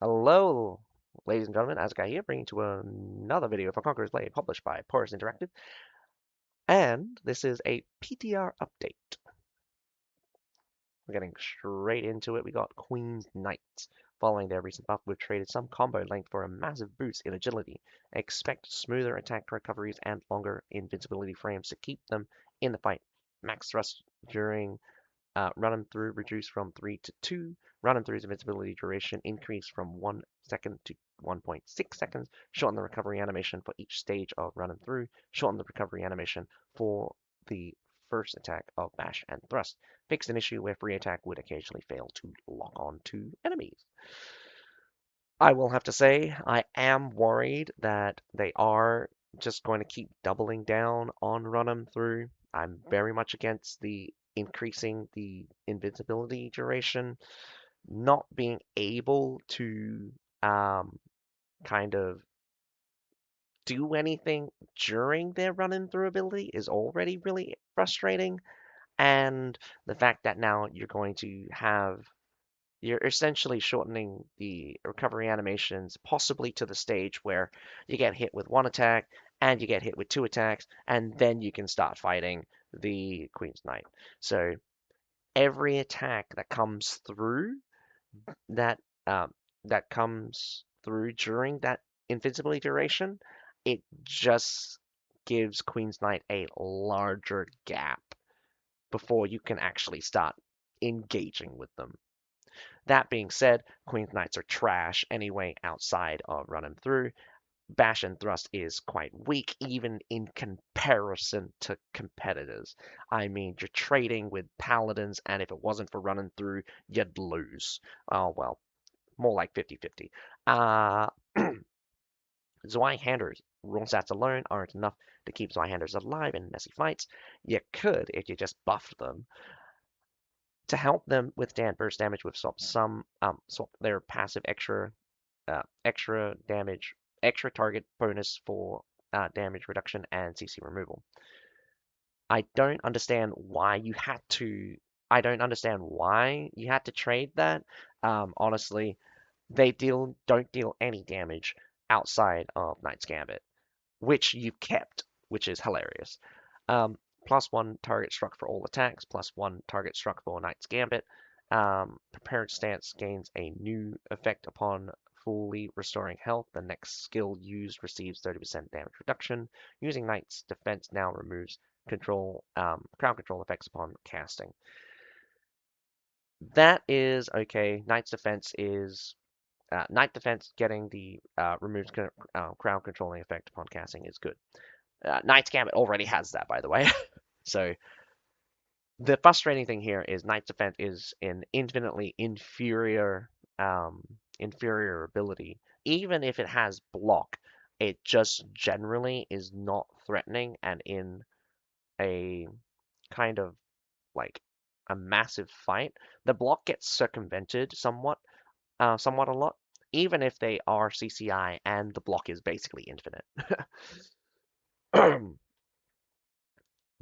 Hello, ladies and gentlemen, Asgard here, bringing to another video for Conqueror's Blade, published by Porus Interactive, and this is a PTR update. We're getting straight into it. We got Queen's Knights. Following their recent buff, we've traded some combo length for a massive boost in agility. Expect smoother attack recoveries and longer invincibility frames to keep them in the fight. Max thrust during run them through reduced from 3 to 2. Run them through's invincibility duration increased from 1 second to 1.6 seconds. Shorten the recovery animation for each stage of run them through. Shorten the recovery animation for the first attack of bash and thrust. Fix an issue where free attack would occasionally fail to lock on to enemies. I will have to say, I am worried that they are just going to keep doubling down on run them through. I'm very much against the increasing the invincibility duration, not being able to um, kind of do anything during their running through ability is already really frustrating. And the fact that now you're essentially shortening the recovery animations, possibly to the stage where you get hit with one attack and you get hit with two attacks, and then you can start fighting the Queen's Knight. So every attack that comes through that um, that comes through during that invincibility duration, it just gives Queen's Knight a larger gap before you can actually start engaging with them. That being said, Queen's Knights are trash anyway outside of run and through. Bash and Thrust is quite weak, even in comparison to competitors. I mean, you're trading with Paladins, and if it wasn't for running through, you'd lose. Oh, well, more like 50-50. Zweihanders rule stats alone aren't enough to keep Zweihanders alive in messy fights. You could if you just buffed them. To help them withstand burst damage, we've swapped their passive extra damage, extra target bonus for damage reduction and CC removal. I don't understand why you had to. I don't understand why you had to trade that. Honestly, they don't deal any damage outside of Knight's Gambit, which you've kept, which is hilarious. +1 target struck for all attacks, +1 target struck for Knight's Gambit. Prepared Stance gains a new effect upon fully restoring health. The next skill used receives 30% damage reduction. Using Knight's Defense now removes crowd control effects upon casting. That is okay. Knight's Defense is Knight Defense getting the removes crowd controlling effect upon casting is good. Knight's Gambit already has that, by the way. So the frustrating thing here is Knight's Defense is an infinitely inferior ability. Even if it has block, it just generally is not threatening, and in a kind of like a massive fight, the block gets circumvented somewhat a lot, even if they are CCI and the block is basically infinite.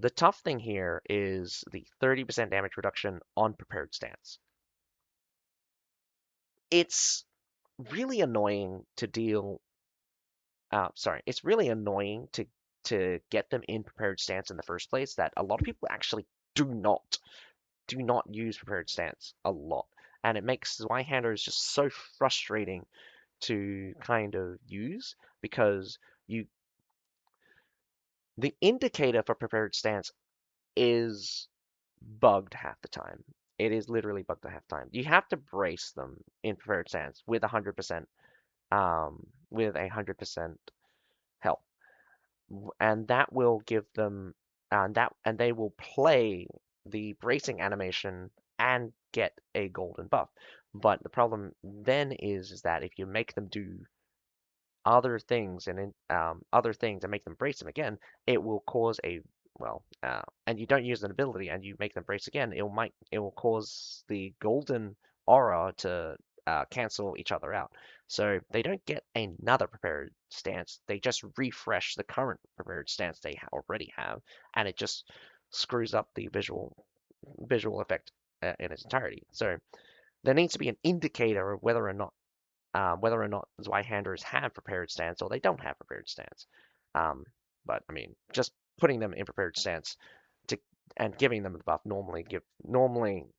The tough thing here is the 30% damage reduction on prepared stance. It's really annoying to it's really annoying to get them in prepared stance in the first place that a lot of people actually do not use prepared stance a lot. And it makes Zweihanders just so frustrating to kind of use because you the indicator for prepared stance is bugged half the time. It is literally bugged half the time. You have to brace them in prepared stance with 100% with 100% health, and that will give them and they will play the bracing animation and get a golden buff. But the problem then is that if you make them do other things and make them brace them again, it will cause and you don't use an ability and you make them brace again, it will cause the golden aura to cancel each other out. So they don't get another prepared stance. They just refresh the current prepared stance they already have, and it just screws up the visual effect in its entirety. So there needs to be an indicator of whether or not whether or not Zweihanders have prepared stance or they don't have prepared stance. Um, but I mean, just putting them in prepared stance to and giving them the buff normally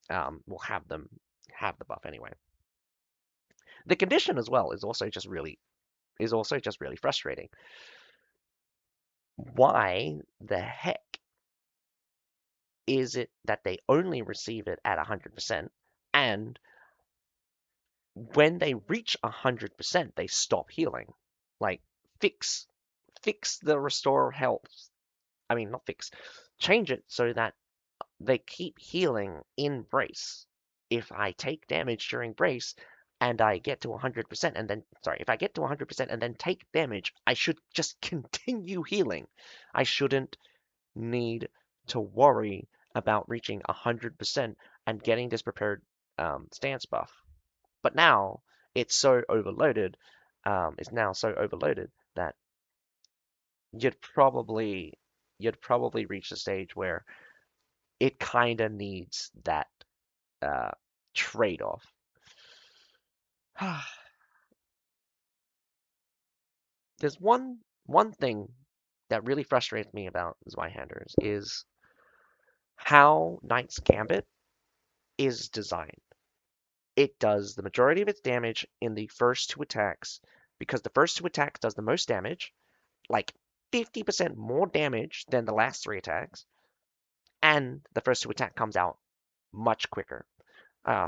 will have them have the buff anyway. The condition as well is also just really frustrating. Why the heck is it that they only receive it at 100%, and when they reach 100%, they stop healing? Like, fix fix the restore health. I mean, not fix, change it so that they keep healing in brace. If I take damage during brace and I get to 100% and then, sorry, if I get to 100% and then take damage, I should just continue healing. I shouldn't need to worry about reaching 100% and getting this prepared stance buff. But now it's so overloaded, it's now so overloaded that you'd probably you'd probably reach a stage where it kind of needs that uh, trade-off. There's one thing that really frustrates me about Zweihanders is how Knight's Gambit is designed. It does the majority of its damage in the first two attacks because the first two attacks does the most damage, like 50% more damage than the last three attacks, and the first two attack comes out much quicker.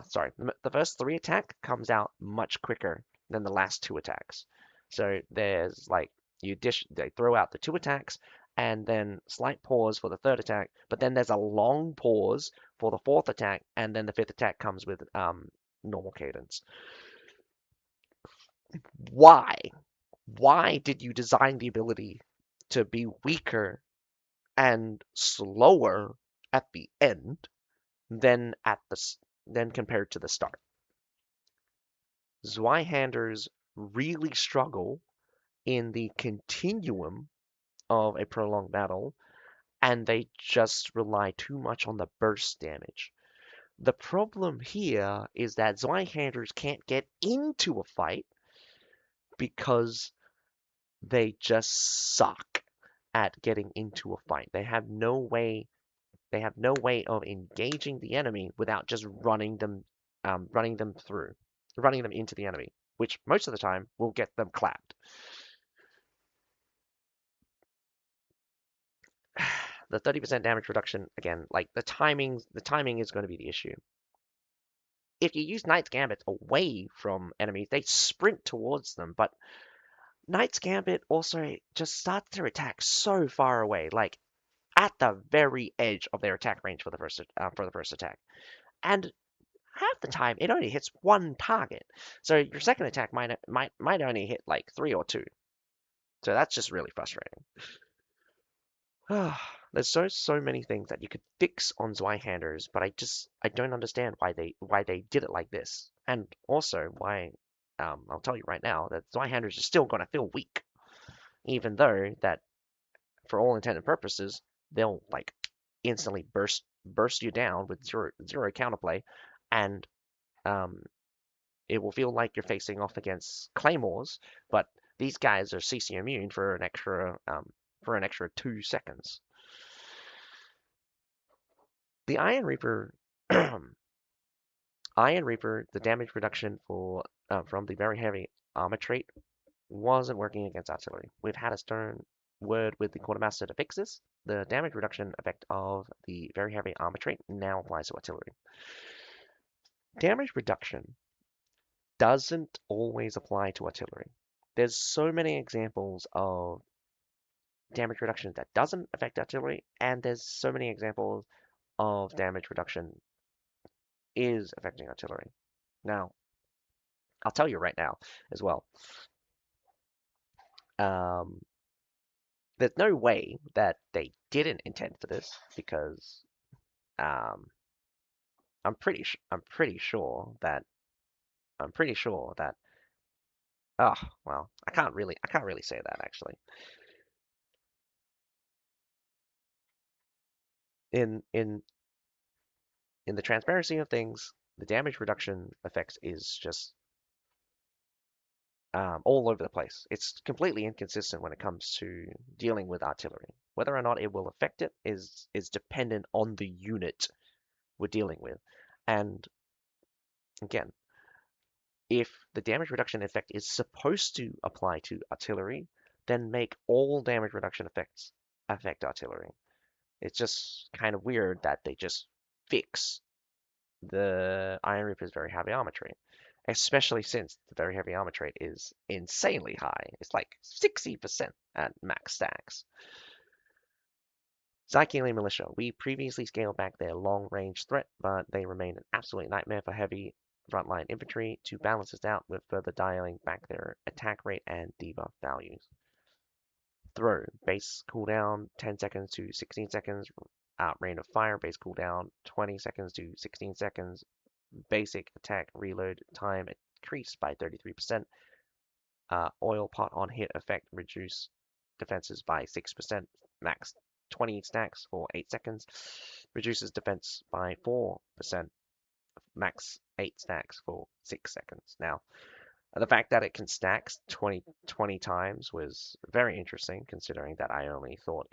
Sorry, the first three attack comes out much quicker than the last two attacks. So there's like they throw out the two attacks and then slight pause for the third attack, but then there's a long pause for the fourth attack, and then the fifth attack comes with normal cadence. Why? Why did you design the ability to be weaker and slower at the end than compared to the start? Zweihanders really struggle in the continuum of a prolonged battle, and they just rely too much on the burst damage. The problem here is that Zweihanders can't get into a fight because they just suck at getting into a fight. They have no way of engaging the enemy without just running them through, running them into the enemy, which most of the time will get them clapped. The 30% damage reduction, again, like the timing is going to be the issue. If you use Knight's Gambit away from enemies, they sprint towards them, but Knight's Gambit also just starts their attack so far away, like at the very edge of their attack range for the first attack. And half the time it only hits one target. So your second attack might only hit like 3 or 2. So that's just really frustrating. There's so many things that you could fix on Zweihanders, but I don't understand why they did it like this. And also why I'll tell you right now that Zweihanders are still gonna feel weak, even though that for all intent and purposes, they'll like instantly burst you down with zero counterplay, and um, it will feel like you're facing off against claymores, but these guys are CC immune for an extra 2 seconds. The Iron Reaper, Iron Reaper, the damage reduction for from the very heavy armor trait wasn't working against artillery. We've had a stern word with the quartermaster to fix this. The damage reduction effect of the very heavy armor trait now applies to artillery. Damage reduction doesn't always apply to artillery. There's so many examples of damage reduction that doesn't affect artillery, and there's so many examples of damage reduction is affecting artillery. Now, I'll tell you right now as well. Um, there's no way that they didn't intend for this because um, I'm pretty sure that oh well I can't really say that actually. In in in the transparency of things, the damage reduction effect is just all over the place. It's completely inconsistent when it comes to dealing with artillery. Whether or not it will affect it is dependent on the unit we're dealing with. And again, if the damage reduction effect is supposed to apply to artillery, then make all damage reduction effects affect artillery. It's just kind of weird that they just fix the Iron Reaper's very heavy armor trait, especially since the very heavy armor trait is insanely high. It's like 60% at max stacks. Zykeelian Militia. We previously scaled back their long-range threat, but they remain an absolute nightmare for heavy frontline infantry. To balance this out, we're further dialing back their attack rate and debuff values. Throw. Base cooldown 10 seconds to 16 seconds. Rain of Fire. Base cooldown 20 seconds to 16 seconds. Basic attack reload time increased by 33%. Oil pot on hit effect reduce defenses by 6%. Max 20 stacks for 8 seconds. Reduces defense by 4%. Max 8 stacks for 6 seconds. Now, the fact that it can stack 20 times was very interesting, considering that I only thought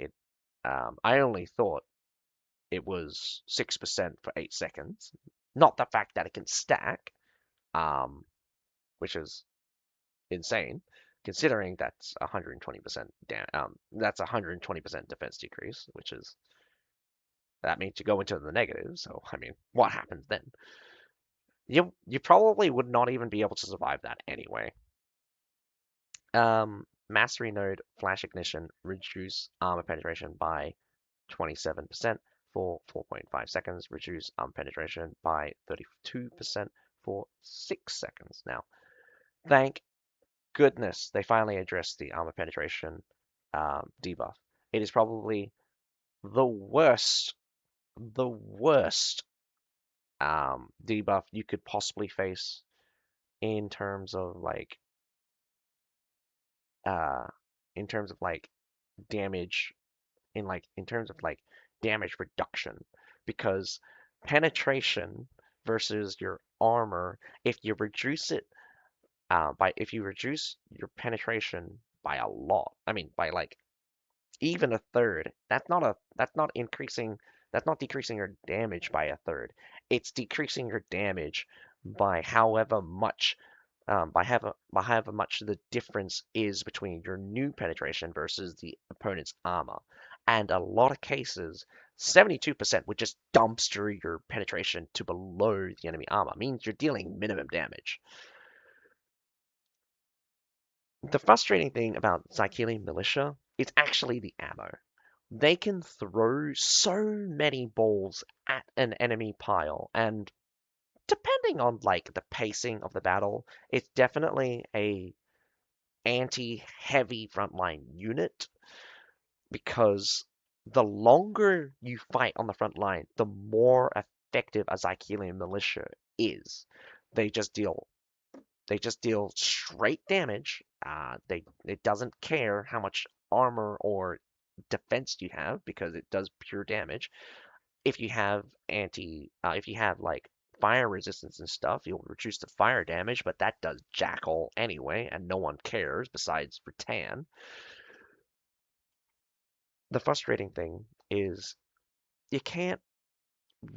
it was 6% for 8 seconds. Not the fact that it can stack, which is insane, considering that's 120% that's 120% defense decrease, which is that means you go into the negative. So I mean, what happens then? You probably would not even be able to survive that anyway. Mastery node flash ignition reduce armor penetration by 27% for 4.5 seconds. Reduce armor penetration by 32% for 6 seconds. Now, thank goodness they finally addressed the armor penetration debuff. It is probably the worst debuff you could possibly face in terms of uh, like damage in terms of like damage reduction, because penetration versus your armor, if you reduce your penetration by a lot, I mean by like even a third, that's not decreasing your damage by a third. It's decreasing your damage by however much by however much the difference is between your new penetration versus the opponent's armor. And a lot of cases, 72% would just dumpster your penetration to below the enemy armor. It means you're dealing minimum damage. The frustrating thing about Zykeelian Militia is actually the ammo. They can throw so many balls at an enemy pile, and depending on like the pacing of the battle, it's definitely a anti-heavy frontline unit, because the longer you fight on the front line, the more effective a Zykeelian Militia is. They just deal They just deal straight damage. It doesn't care how much armor or defense you have, because it does pure damage. If you have like fire resistance and stuff, you'll reduce the fire damage, but that does jack all anyway, and no one cares besides Rattan. The frustrating thing is you can't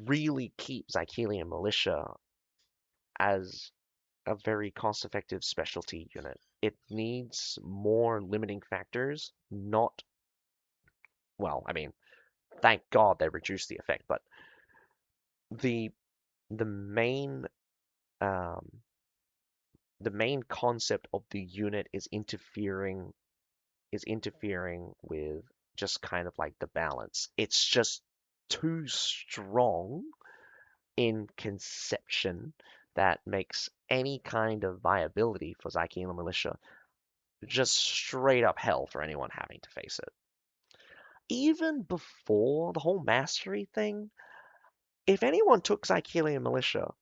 really keep Zykeelian Militia as a very cost-effective specialty unit. It needs more limiting factors, not, well, I mean, thank God they reduced the effect, but the the main um, the main concept of the unit is interfering with just kind of like the balance. It's just too strong in conception that makes any kind of viability for Zykeelian Militia just straight up hell for anyone having to face it. Even before the whole mastery thing, if anyone took Zykeelian Militia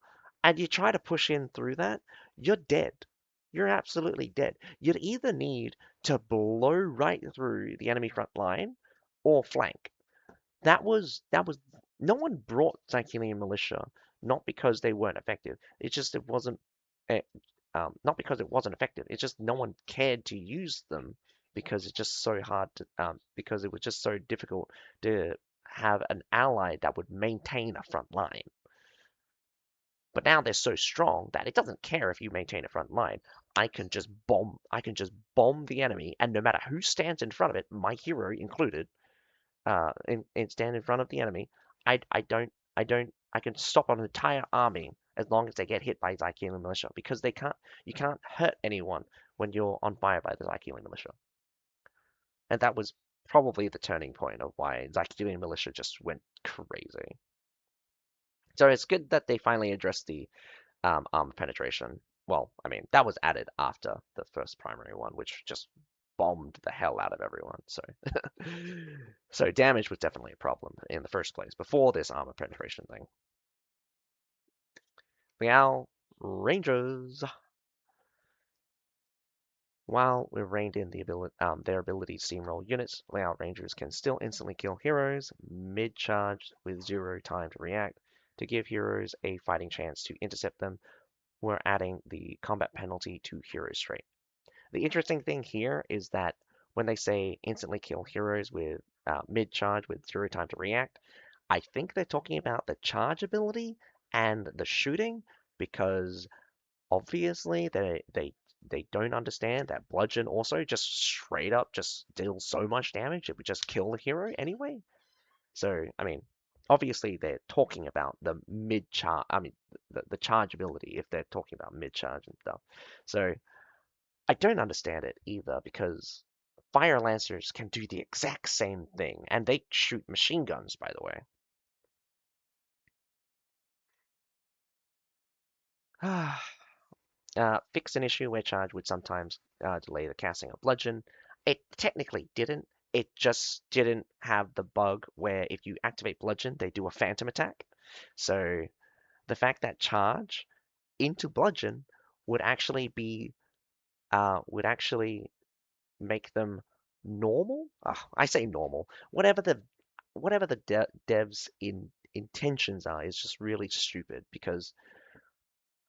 and you try to push in through that, you're dead. You're absolutely dead. You'd either need to blow right through the enemy front line or flank. That was no one brought Zykeelian Militia, not because they weren't effective. It just it wasn't. Not because it wasn't effective, it's just no one cared to use them because it's just so hard to, because it was just so difficult to have an ally that would maintain a front line. But now they're so strong that it doesn't care if you maintain a front line. I can just bomb the enemy, and no matter who stands in front of it, my hero included, stand in front of the enemy. I can stop an entire army as long as they get hit by Zykeelan militia because you can't hurt anyone when you're on fire by the Zykeelan militia. And that was probably the turning point of why Zykeelan militia just went crazy. So it's good that they finally addressed the armor penetration. Well, I mean, that was added after the first primary one, which just bombed the hell out of everyone. So, so damage was definitely a problem in the first place before this armor penetration thing. Liao Rangers. While we reined in their ability to steamroll units, Liao Rangers can still instantly kill heroes mid-charge with 0 time to react. To give heroes a fighting chance to intercept them, we're adding the combat penalty to heroes trait. The interesting thing here is that when they say instantly kill heroes with mid-charge with 0 time to react, I think they're talking about the charge ability and the shooting because obviously they don't understand that bludgeon also just straight up just deals so much damage it would just kill the hero anyway. So I mean, obviously they're talking about the mid charge. I mean, the charge ability if they're talking about mid charge and stuff. So I don't understand it either because fire lancers can do the exact same thing and they shoot machine guns, by the way. Fix an issue where charge would sometimes delay the casting of bludgeon. It technically didn't. It just didn't have the bug where if you activate bludgeon, they do a phantom attack. So the fact that charge into bludgeon would actually be would actually make them normal. I say normal. Whatever the devs intentions are is just really stupid because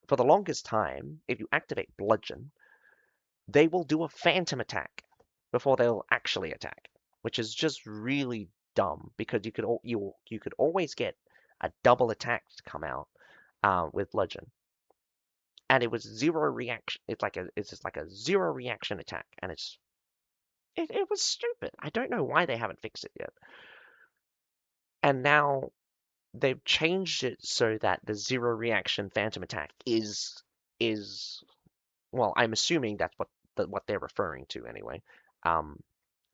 for the longest time, if you activate bludgeon, they will do a phantom attack before they'll actually attack, which is just really dumb because you could always get a double attack to come out with bludgeon, and it was 0 reaction. It's just like a 0 reaction attack, and it was stupid. I don't know why they haven't fixed it yet, and now they've changed it so that the 0 reaction phantom attack is well, I'm assuming that's what they're referring to anyway, um,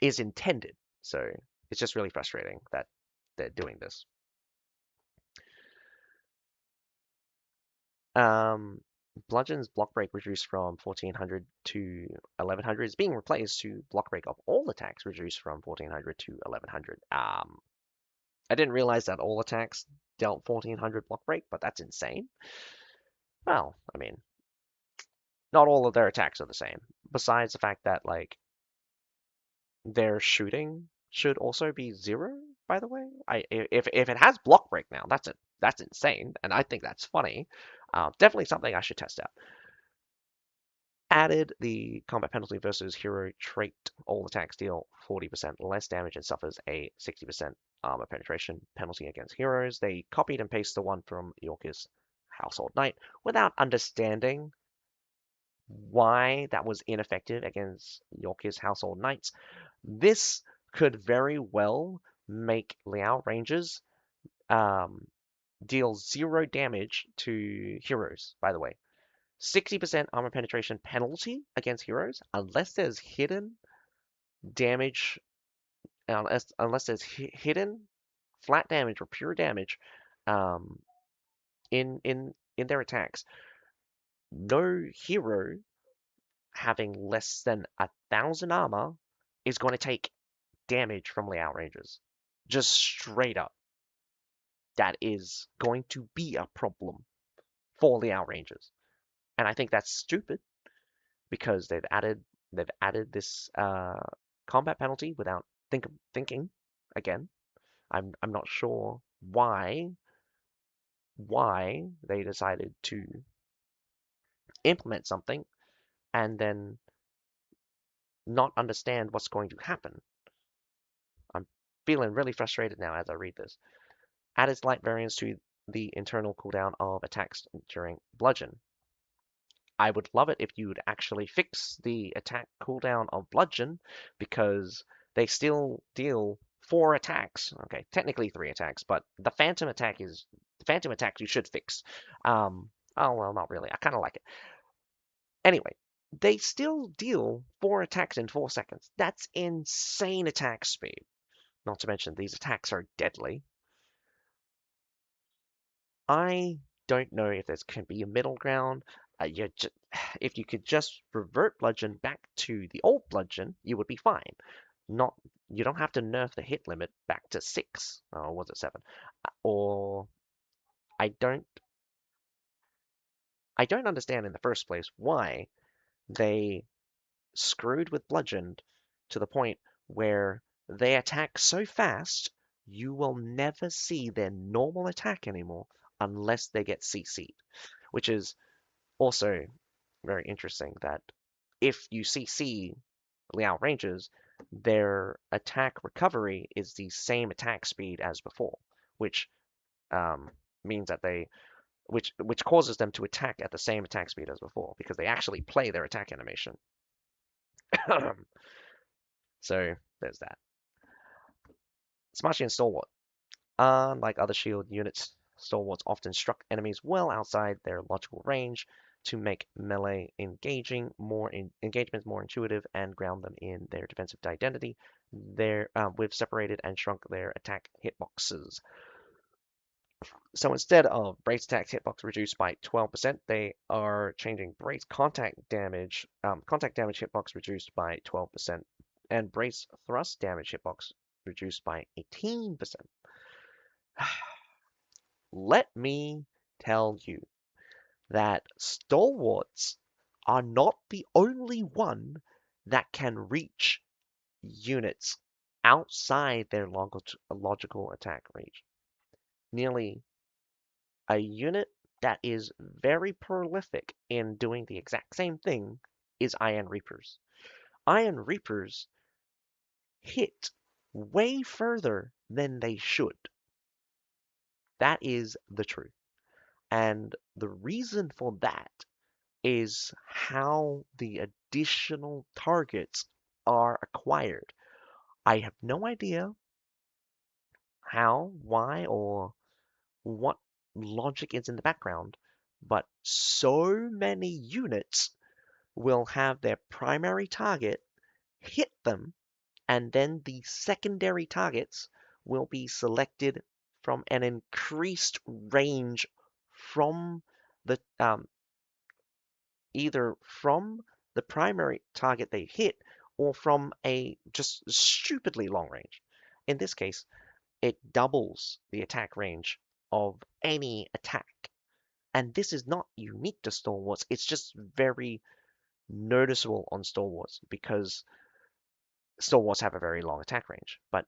is intended. So it's just really frustrating that they're doing this. Um, Bludgeon's block break reduced from 1400 to 1100 is being replaced to block break of all attacks reduced from 1400 to 1100. I didn't realize that all attacks dealt 1400 block break, but that's insane. Well, I mean, not all of their attacks are the same. Besides the fact that like their shooting should also be 0, by the way. If it has block break now, that's insane, and I think that's funny. Definitely something I should test out. Added the combat penalty versus hero trait. All attacks deal 40% less damage and suffers a 60% armor penetration penalty against heroes. They copied and pasted the one from York's Household Knight without understanding why that was ineffective against York's Household Knights. This could very well make Liao Rangers deal 0 damage to heroes, by the way. 60% armor penetration penalty against heroes, unless there's hidden damage, unless there's hidden flat damage or pure damage um, in their attacks. No hero having less than 1,000 armor is going to take damage from Liao Rangers. Just straight up. That is going to be a problem for the Outrangers. And I think that's stupid because they've added this combat penalty without thinking. Again, I'm not sure why they decided to implement something and then not understand what's going to happen. I'm feeling really frustrated now as I read this. Added slight variance to the internal cooldown of attacks during bludgeon. I would love it if you'd actually fix the attack cooldown of bludgeon, because they still deal 4 attacks. Okay, technically 3 attacks, but the phantom attack you should fix. Oh well, not really. I kind of like it. Anyway, they still deal 4 attacks in 4 seconds. That's insane attack speed. Not to mention these attacks are deadly. I don't know if there can be a middle ground. If you could just revert bludgeon back to the old bludgeon, you would be fine. Not You don't have to nerf the hit limit back to 6, or was it 7? Or I don't I don't understand in the first place why they screwed with bludgeoned to the point where they attack so fast you will never see their normal attack anymore unless they get CC'd, which is also very interesting that if you CC Liao Rangers, their attack recovery is the same attack speed as before, which um, means that which causes them to attack at the same attack speed as before because they actually play their attack animation. So there's that. Smashy and Stalwart. Unlike other shield units, Stalwarts often struck enemies well outside their logical range to make melee engagements more intuitive and ground them in their defensive identity. We've separated and shrunk their attack hitboxes. So instead of brace attack hitbox reduced by 12%, they are changing brace contact damage hitbox reduced by 12%, and brace thrust damage hitbox reduced by 18%. Let me tell you that stalwarts are not the only one that can reach units outside their logical attack range. Nearly a unit that is very prolific in doing the exact same thing is Iron Reapers. Iron Reapers hit way further than they should. That is the truth. And the reason for that is how the additional targets are acquired. I have no idea how, why, or what logic is in the background, but so many units will have their primary target hit them, and then the secondary targets will be selected from an increased range from the either from the primary target they hit or from a just stupidly long range. In this case, it doubles the attack range of any attack. And this is not unique to Stalwarts, it's just very noticeable on Stalwarts because Stalwarts have a very long attack range. But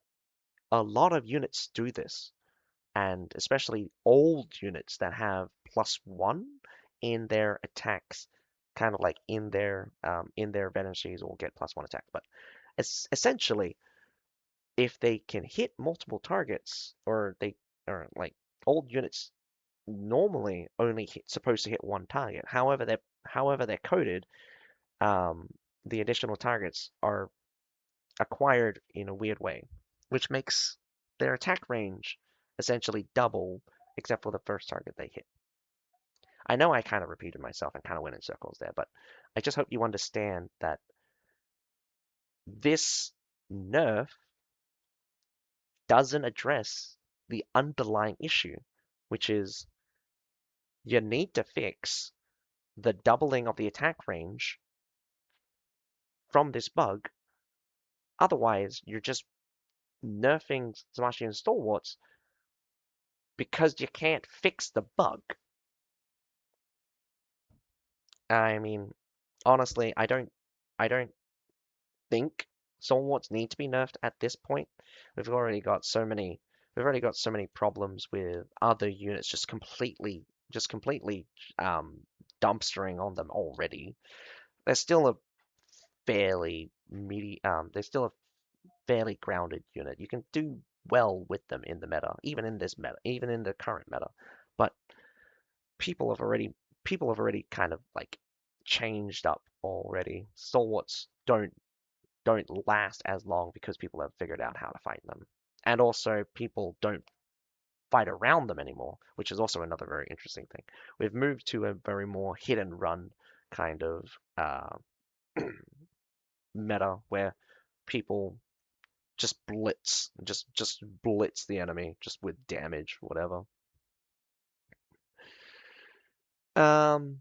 a lot of units do this, and especially old units that have +1 in their attacks, kind of like in their veterancies will get +1 attack. But essentially, if they can hit multiple targets, or like old units normally only supposed to hit one target. However they're coded, um, the additional targets are acquired in a weird way, which makes their attack range essentially double, except for the first target they hit. I know I kind of repeated myself and kind of went in circles there, but I just hope you understand that this nerf doesn't address the underlying issue, which is you need to fix the doubling of the attack range from this bug. Otherwise, you're just nerfing Zamashi and Stalwarts because you can't fix the bug. I mean, honestly, I don't think Stalwarts need to be nerfed at this point. We've already got so many problems with other units just completely just completely um, dumpstering on them already. They're still a they're still a fairly grounded unit. You can do well with them in the meta, even in this meta, even in the current meta. But people have already people have already kind of like changed up already. Stalwarts don't last as long because people have figured out how to fight them. And also people don't fight around them anymore, which is also another very interesting thing. We've moved to a very more hit and run kind of meta where people just blitz the enemy just with damage, whatever.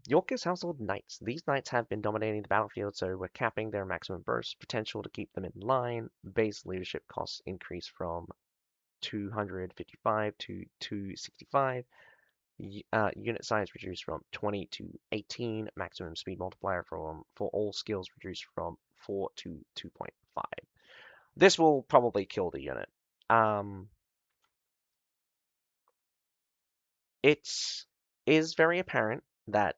Yorkist Household Knights. These knights have been dominating the battlefield, so we're capping their maximum burst potential to keep them in line. Base leadership costs increase from 255 to 265. Unit size reduced from 20 to 18. Maximum speed multiplier for all skills reduced from 4 to 2.5. This will probably kill the unit. Um, it is very apparent that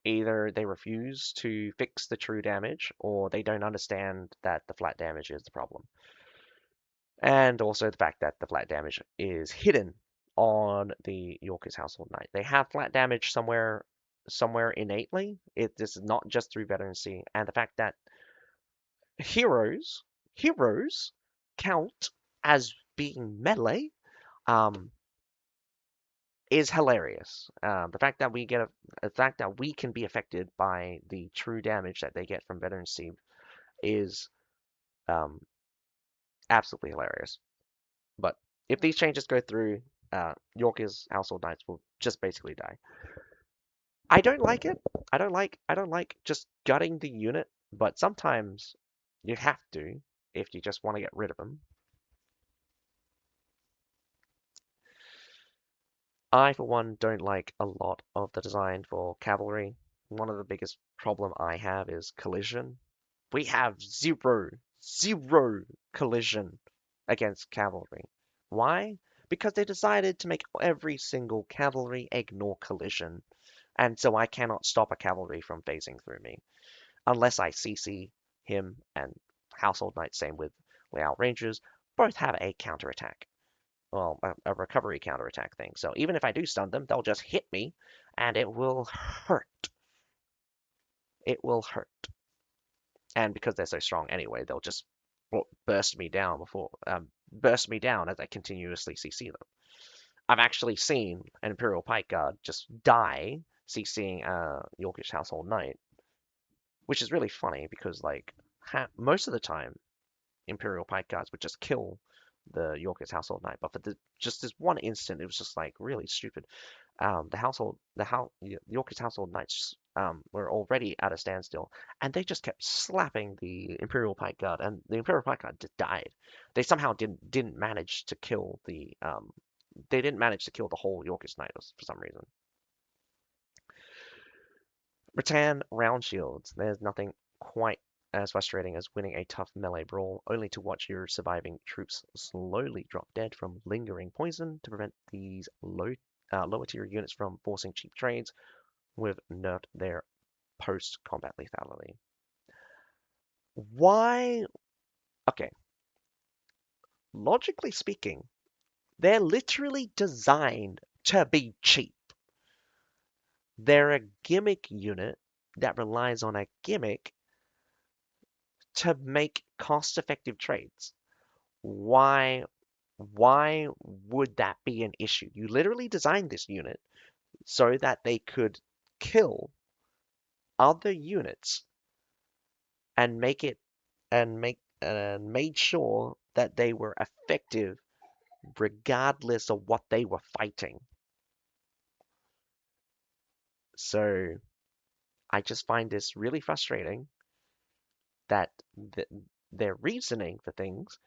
either they refuse to fix the true damage or they don't understand that the flat damage is the problem. And also the fact that the flat damage is hidden on the Yorkist Household Knight. They have flat damage somewhere innately. This is not just through veterancy, and the fact that heroes heroes count as being melee um, is hilarious. The fact that we can be affected by the true damage that they get from veterancy is um, absolutely hilarious. But if these changes go through, York's Household Knights will just basically die. I don't like it. I don't like just gutting the unit, but sometimes you have to if you just want to get rid of them. I, for one, don't like a lot of the design for cavalry. One of the biggest problem I have is collision. We have zero collision against cavalry. Why? Because they decided to make every single cavalry ignore collision, and so I cannot stop a cavalry from phasing through me unless I CC him and Household Knight. Same with Layout Rangers, both have a counterattack. Well, a recovery counterattack thing. So even if I do stun them, they'll just hit me, and it will hurt. It will hurt. And because they're so strong anyway, they'll just burst me down as I continuously CC them. I've actually seen an Imperial Pike Guard just die CCing a Yorkish Household Knight, which is really funny because like most of the time Imperial Pike Guards would just kill the Yorkish Household Knight, but for just this one instant, it was just like really stupid. Yorkish Household Knights were already at a standstill, and they just kept slapping the Imperial Pike Guard, and the Imperial Pike Guard just died. They somehow didn't manage to kill the they didn't manage to kill the whole Yorkish Knight for some reason. Rattan round shields. There's nothing quite as frustrating as winning a tough melee brawl, only to watch your surviving troops slowly drop dead from lingering poison. To prevent these lower tier units from forcing cheap trades, we've nerfed their post-combat lethality. Why? Okay, logically speaking, they're literally designed to be cheap. They're a gimmick unit that relies on a gimmick to make cost-effective trades. Why why would that be an issue? You literally designed this unit so that they could kill other units and make it and made sure that they were effective regardless of what they were fighting. So I just find this really frustrating that th their reasoning for things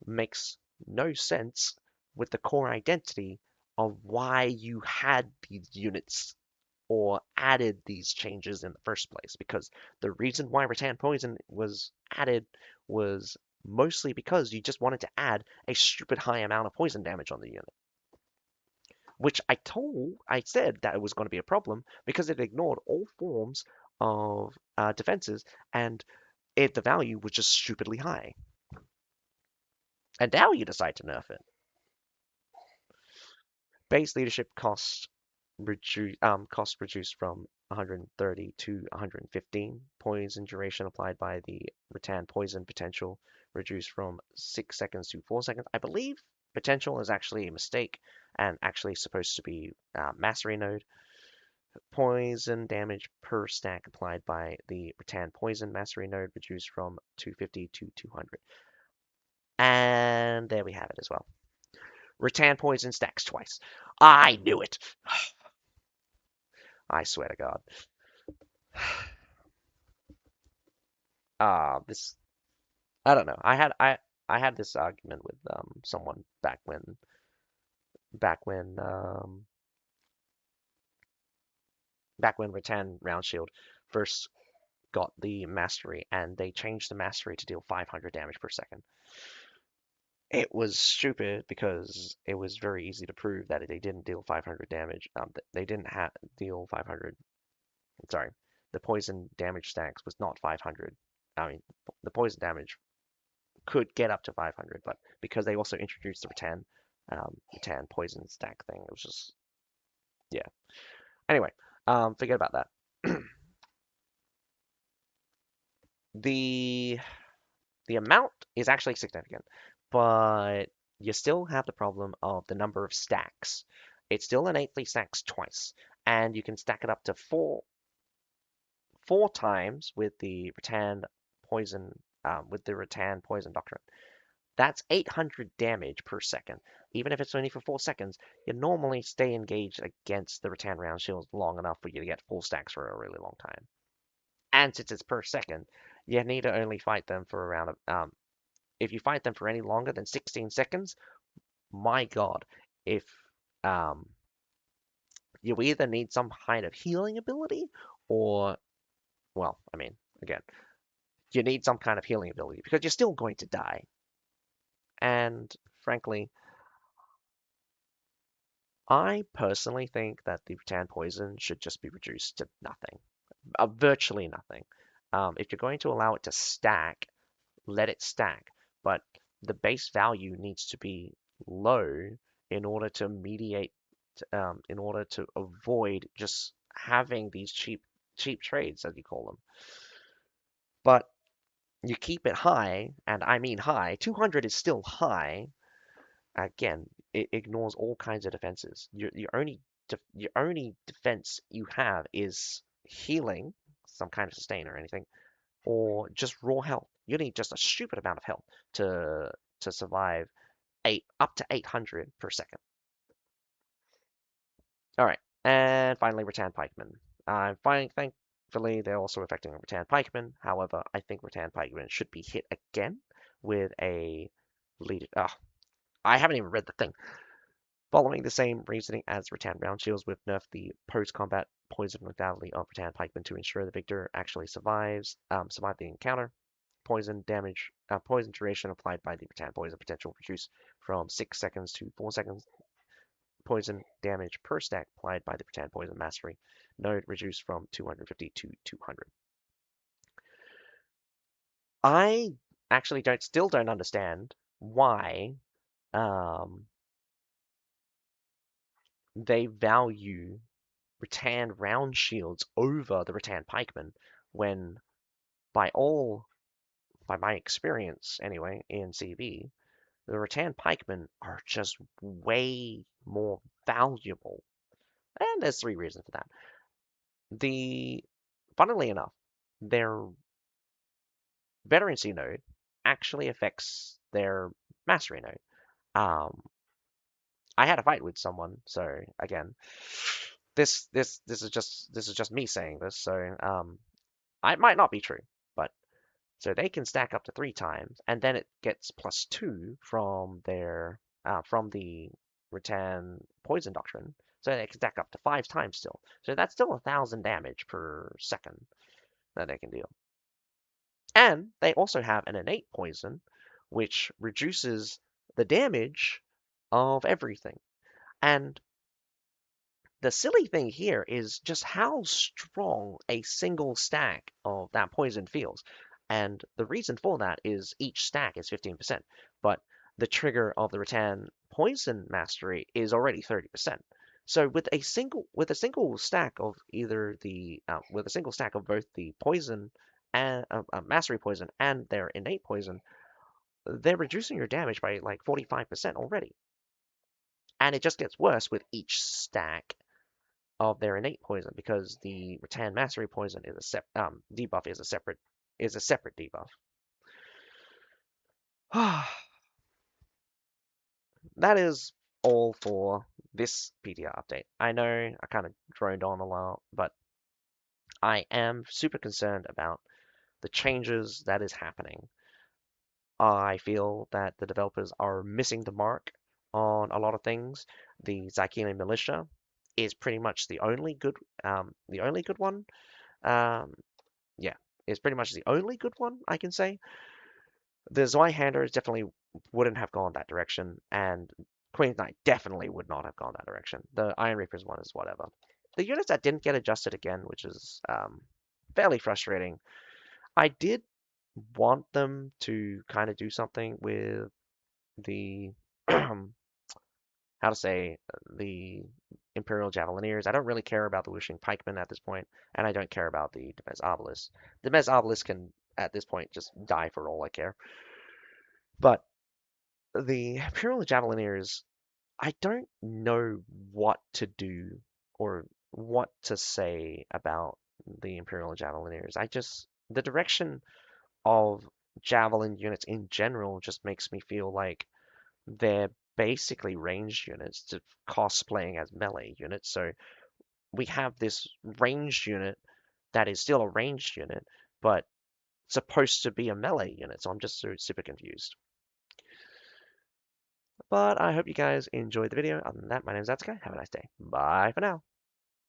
makes no sense with the core identity of why you had these units or added these changes in the first place. Because the reason why Rattan Poison was added was mostly because you just wanted to add a stupid high amount of poison damage on the unit. which I said that it was going to be a problem because it ignored all forms of defenses, and the value was just stupidly high. And now you decide to nerf it. Base leadership cost reduced from 130 to 115. Poison duration applied by the rattan poison potential reduced from 6 seconds to 4 seconds. I believe potential is actually a mistake and actually supposed to be mastery node. Poison damage per stack applied by the rattan poison mastery node reduced from 250 to 200. And there we have it as well. Rattan poison stacks twice. I knew it. I swear to God. This I don't know. I had this argument with someone back when um back when Rattan Round Shield first got the mastery, and they changed the mastery to deal 500 damage per second. It was stupid because it was very easy to prove that they didn't deal 500 damage. They didn't deal 500. Sorry, the poison damage stacks was not 500. I mean, the poison damage could get up to 500, but because they also introduced the rattan poison stack thing, it was just yeah. Anyway, forget about that. the the amount is actually significant, but you still have the problem of the number of stacks. It's still innately stacks twice, and you can stack it up to four times with the rattan poison doctrine. That's 800 damage per second. Even if it's only for 4 seconds, you normally stay engaged against the rattan round shields long enough for you to get full stacks for a really long time. And since it's per second, you need to only fight them for around if you fight them for any longer than 16 seconds, my god, if um, you either need some kind of healing ability or, well, I mean, again, you need some kind of healing ability because you're still going to die. And frankly, I personally think that the rattan poison should just be reduced to nothing, virtually nothing. If you're going to allow it to stack, let it stack, but the base value needs to be low in order to in order to avoid just having these cheap trades, as you call them. But you keep it high, and I mean high. 200 is still high. Again, it ignores all kinds of defenses. Your only defense you have is healing, some kind of sustain or anything, or just raw health. You need just a stupid amount of health to survive up to 800 per second. All right, and finally, rattan pikemen. Thankfully, they're also affecting rattan pikemen. However, I think rattan pikemen should be hit again with a lead. I haven't even read the thing. Following the same reasoning as rattan round shields, we've nerfed the post-combat poison lethality of rattan pikemen to ensure the victor actually survive the encounter. Poison duration applied by the rattan poison potential reduced from 6 seconds to 4 seconds. Poison damage per stack applied by the rattan poison mastery node reduced from 250 to 200. I actually still don't understand why um, they value rattan round shields over the rattan pikemen when by my experience anyway in CB, the rattan pikemen are just way more valuable. And there's three reasons for that. Funnily enough, their veterancy node actually affects their mastery node. Um, I had a fight with someone, so again, this is just me saying this, so it might not be true, but so they can stack up to 3 times, and then it gets +2 from from the rattan poison doctrine, so they can stack up to 5 times still. So that's still 1,000 damage per second that they can deal. And they also have an innate poison, which reduces the damage of everything. And the silly thing here is just how strong a single stack of that poison feels. And the reason for that is each stack is 15%, but the trigger of the rattan poison mastery is already 30%. So with a single stack of either the with a single stack of both the poison and mastery poison and their innate poison, they're reducing your damage by like 45% already. And it just gets worse with each stack of their innate poison because the rattan mastery poison is debuff is a separate debuff. That is all for this PTR update. I know I kind of droned on a lot, but I am super concerned about the changes that is happening. I feel that the developers are missing the mark on a lot of things. The Zyklene Militia is pretty much the only good one. Um, yeah, is pretty much the only good one I can say. The Zweihander definitely wouldn't have gone that direction, and Queen's Knight definitely would not have gone that direction. The Iron Reapers one is whatever. The units that didn't get adjusted again, which is fairly frustrating. I did want them to kind of do something with the how to say the Imperial Javelineers. I don't really care about the Wishing Pikemen at this point, and I don't care about the Demes Obelisk. The Demes Obelisk can, at this point, just die for all I care. But the Imperial Javelineers, I don't know what to do or what to say about the Imperial Javelineers. The direction of Javelin units in general just makes me feel like they're basically ranged units to cosplaying as melee units. So we have this ranged unit that is still a ranged unit, but supposed to be a melee unit. So I'm just super confused. But I hope you guys enjoyed the video. Other than that, my name is Atsuka. Have a nice day. Bye for now.